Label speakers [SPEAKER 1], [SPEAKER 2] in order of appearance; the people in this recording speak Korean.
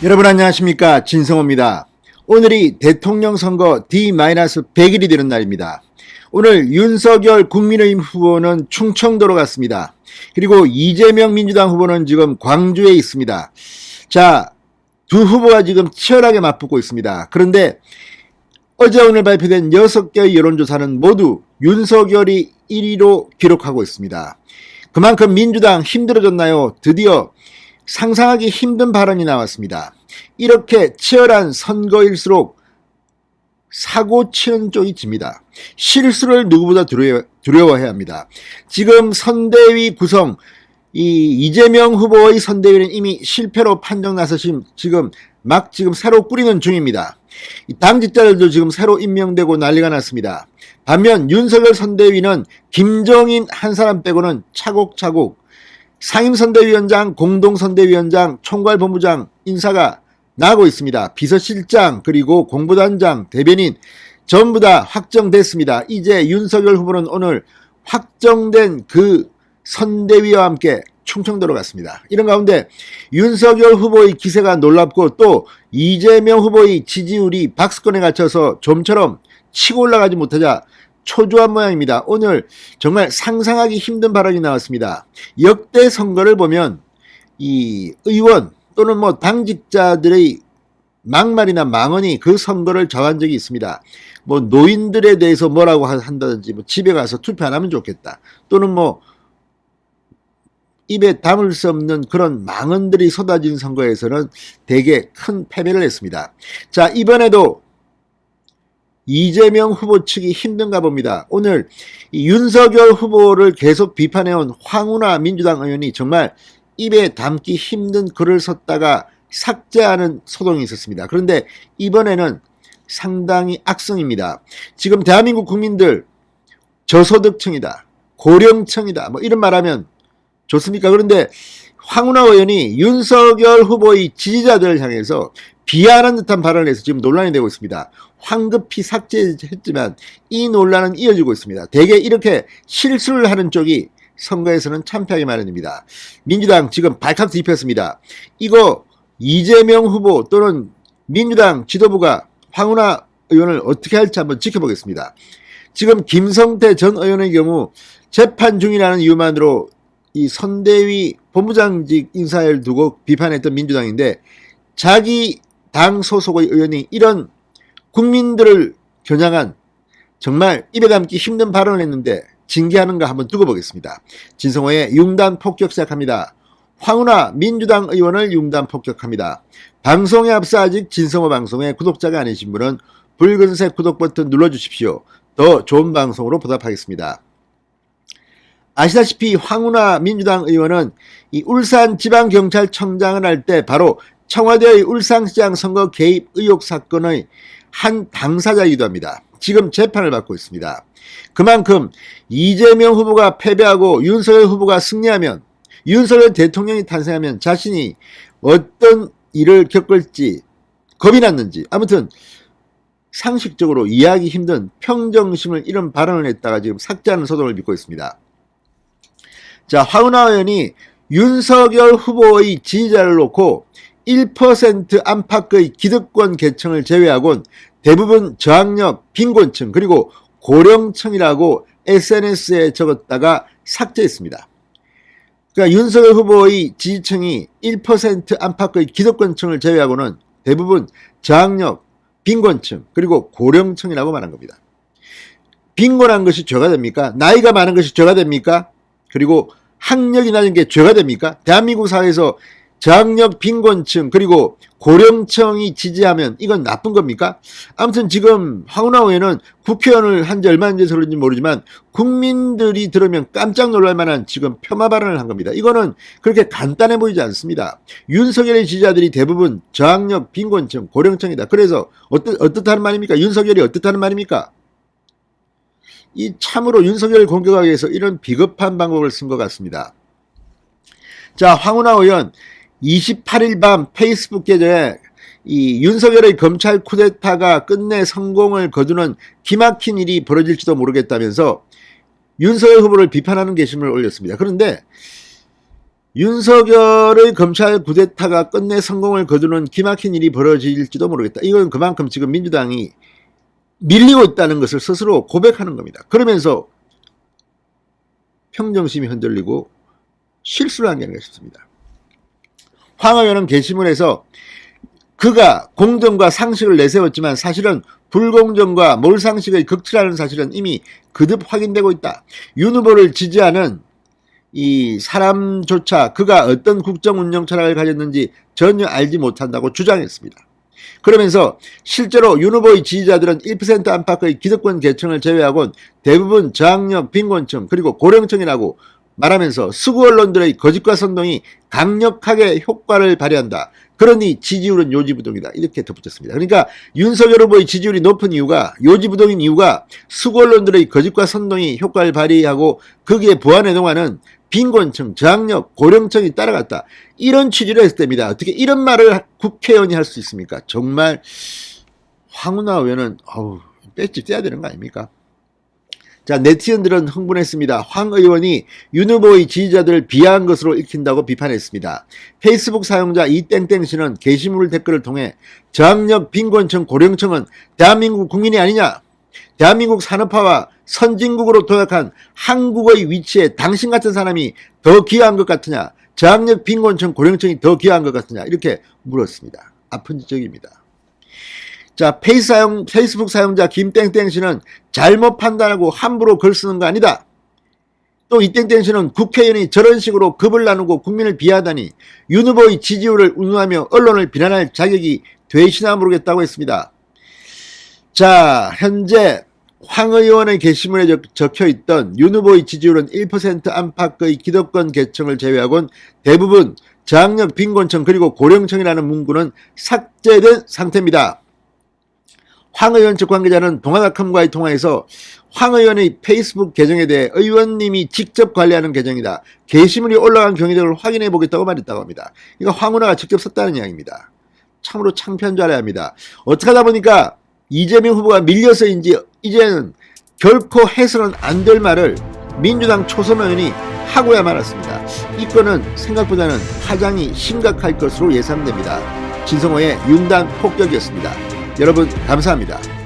[SPEAKER 1] 여러분 안녕하십니까, 진성호입니다. 오늘이 대통령 선거 D-100일이 되는 날입니다. 오늘 윤석열 국민의힘 후보는 충청도로 갔습니다. 그리고 이재명 민주당 후보는 지금 광주에 있습니다. 자, 두 후보가 지금 치열하게 맞붙고 있습니다. 그런데 어제 오늘 발표된 6개의 여론조사는 모두 윤석열이 1위로 기록하고 있습니다. 그만큼 민주당 힘들어졌나요? 드디어 상상하기 힘든 발언이 나왔습니다. 이렇게 치열한 선거일수록 사고 치는 쪽이 집니다. 실수를 누구보다 두려워해야 합니다. 지금 선대위 구성, 이재명 후보의 선대위는 이미 실패로 판정 나서신 지금 새로 꾸리는 중입니다. 당직자들도 지금 새로 임명되고 난리가 났습니다. 반면 윤석열 선대위는 김종인 한 사람 빼고는 차곡차곡 상임선대위원장, 공동선대위원장, 총괄본부장 인사가 나고 있습니다. 비서실장, 그리고 공보단장, 대변인 전부 다 확정됐습니다. 이제 윤석열 후보는 오늘 확정된 그 선대위와 함께 충청도로 갔습니다. 이런 가운데 윤석열 후보의 기세가 놀랍고 또 이재명 후보의 지지율이 박스권에 갇혀서 좀처럼 치고 올라가지 못하자 초조한 모양입니다. 오늘 정말 상상하기 힘든 발언이 나왔습니다. 역대 선거를 보면 이 의원 또는 당직자들의 막말이나 망언이 그 선거를 좌우한 적이 있습니다. 노인들에 대해서 뭐라고 한다든지 집에 가서 투표 안 하면 좋겠다. 또는 입에 담을 수 없는 그런 망언들이 쏟아진 선거에서는 대개 큰 패배를 했습니다. 자, 이번에도 이재명 후보 측이 힘든가 봅니다. 오늘 윤석열 후보를 계속 비판해온 황운하 민주당 의원이 정말 입에 담기 힘든 글을 썼다가 삭제하는 소동이 있었습니다. 그런데 이번에는 상당히 악성입니다. 지금 대한민국 국민들 저소득층이다, 고령층이다 이런 말하면 좋습니까? 그런데 황운하 의원이 윤석열 후보의 지지자들을 향해서 비하하는 듯한 발언을 해서 지금 논란이 되고 있습니다. 황급히 삭제했지만 이 논란은 이어지고 있습니다. 대개 이렇게 실수를 하는 쪽이 선거에서는 참패하기 마련입니다. 민주당 지금 발칵 뒤집혔습니다. 이거 이재명 후보 또는 민주당 지도부가 황운하 의원을 어떻게 할지 한번 지켜보겠습니다. 지금 김성태 전 의원의 경우 재판 중이라는 이유만으로 이 선대위 본부장직 인사를 두고 비판했던 민주당인데 자기 당 소속의 의원이 이런 국민들을 겨냥한 정말 입에 담기 힘든 발언을 했는데 징계하는가 한번 두고 보겠습니다. 진성호의 융단 폭격 시작합니다. 황운하 민주당 의원을 융단 폭격합니다. 방송에 앞서 아직 진성호 방송에 구독자가 아니신 분은 붉은색 구독 버튼 눌러주십시오. 더 좋은 방송으로 보답하겠습니다. 아시다시피 황운하 민주당 의원은 이 울산지방경찰청장을 할 때 바로 청와대의 울산시장 선거 개입 의혹 사건의 한 당사자이기도 합니다. 지금 재판을 받고 있습니다. 그만큼 이재명 후보가 패배하고 윤석열 후보가 승리하면, 윤석열 대통령이 탄생하면 자신이 어떤 일을 겪을지 겁이 났는지, 아무튼 상식적으로 이해하기 힘든 평정심을 이런 발언을 했다가 지금 삭제하는 소동을 빚고 있습니다. 자, 황운하 의원이 윤석열 후보의 지지자를 놓고 1% 안팎의 기득권 계층을 제외하고는 대부분 저학력, 빈곤층, 그리고 고령층이라고 SNS에 적었다가 삭제했습니다. 그러니까 윤석열 후보의 지지층이 1% 안팎의 기득권층을 제외하고는 대부분 저학력, 빈곤층, 그리고 고령층이라고 말한 겁니다. 빈곤한 것이 죄가 됩니까? 나이가 많은 것이 죄가 됩니까? 그리고 학력이 낮은 게 죄가 됩니까? 대한민국 사회에서 저학력, 빈곤층, 그리고 고령층이 지지하면 이건 나쁜 겁니까? 아무튼 지금 황운하 의원은 국회의원을 한 지 얼마 안 돼서 그런지 모르지만 국민들이 들으면 깜짝 놀랄 만한 지금 폄하 발언을 한 겁니다. 이거는 그렇게 간단해 보이지 않습니다. 윤석열의 지지자들이 대부분 저학력, 빈곤층, 고령층이다. 그래서 어떻다는 말입니까? 윤석열이 어떻다는 말입니까? 이 참으로 윤석열을 공격하기 위해서 이런 비겁한 방법을 쓴 것 같습니다. 자, 황운하 의원 28일 밤 페이스북 계정에 이 윤석열의 검찰 쿠데타가 끝내 성공을 거두는 기막힌 일이 벌어질지도 모르겠다면서 윤석열 후보를 비판하는 게시물을 올렸습니다. 그런데 윤석열의 검찰 쿠데타가 끝내 성공을 거두는 기막힌 일이 벌어질지도 모르겠다. 이건 그만큼 지금 민주당이 밀리고 있다는 것을 스스로 고백하는 겁니다. 그러면서 평정심이 흔들리고 실수를 한 게 아닌가 싶습니다. 황 의원은 게시물에서 그가 공정과 상식을 내세웠지만 사실은 불공정과 몰상식의 극치라는 사실은 이미 거듭 확인되고 있다. 윤 후보를 지지하는 이 사람조차 그가 어떤 국정운영 철학을 가졌는지 전혀 알지 못한다고 주장했습니다. 그러면서 실제로 윤 후보의 지지자들은 1% 안팎의 기득권 계층을 제외하고는 대부분 저학력, 빈곤층 그리고 고령층이라고 말하면서 수구 언론들의 거짓과 선동이 강력하게 효과를 발휘한다. 그러니 지지율은 요지부동이다. 이렇게 덧붙였습니다. 그러니까 윤석열 후보의 지지율이 높은 이유가 요지부동인 이유가 수구 언론들의 거짓과 선동이 효과를 발휘하고 거기에 부안해 동안은 빈곤층, 저학력, 고령층이 따라갔다. 이런 취지를 했을 때입니다. 어떻게 이런 말을 국회의원이 할 수 있습니까? 정말 황운하 의원은 배지 떼야 되는 거 아닙니까? 자, 네티즌들은 흥분했습니다. 황 의원이 윤 후보의 지지자들을 비하한 것으로 읽힌다고 비판했습니다. 페이스북 사용자 이땡땡씨는 게시물 댓글을 통해 저학력, 빈곤층, 고령층은 대한민국 국민이 아니냐? 대한민국 산업화와 선진국으로 도약한 한국의 위치에 당신 같은 사람이 더 기여한 것 같으냐? 저학력, 빈곤층, 고령층이 더 기여한 것 같으냐? 이렇게 물었습니다. 아픈 지적입니다. 자, 페이스북 사용자 김땡땡씨는 잘못 판단하고 함부로 글 쓰는 거 아니다. 또 이땡땡씨는 국회의원이 저런 식으로 급을 나누고 국민을 비하하다니 윤 후보의 지지율을 운운하며 언론을 비난할 자격이 되시나 모르겠다고 했습니다. 자, 현재 황 의원의 게시물에 적혀있던 윤 후보의 지지율은 1% 안팎의 기득권 계층을 제외하고는 대부분 저학력, 빈곤층 그리고 고령층이라는 문구는 삭제된 상태입니다. 황 의원 측 관계자는 동아닷컴과의 통화에서 황 의원의 페이스북 계정에 대해 의원님이 직접 관리하는 계정이다. 게시물이 올라간 경위들을 확인해 보겠다고 말했다고 합니다. 이거 황운하가 직접 썼다는 이야기입니다. 참으로 창피한 줄 알아야 합니다. 어떻게 하다 보니까 이재명 후보가 밀려서인지 이제는 결코 해서는 안 될 말을 민주당 초선 의원이 하고야 말았습니다. 이 건은 생각보다는 파장이 심각할 것으로 예상됩니다. 진성호의 윤단 폭격이었습니다. 여러분 감사합니다.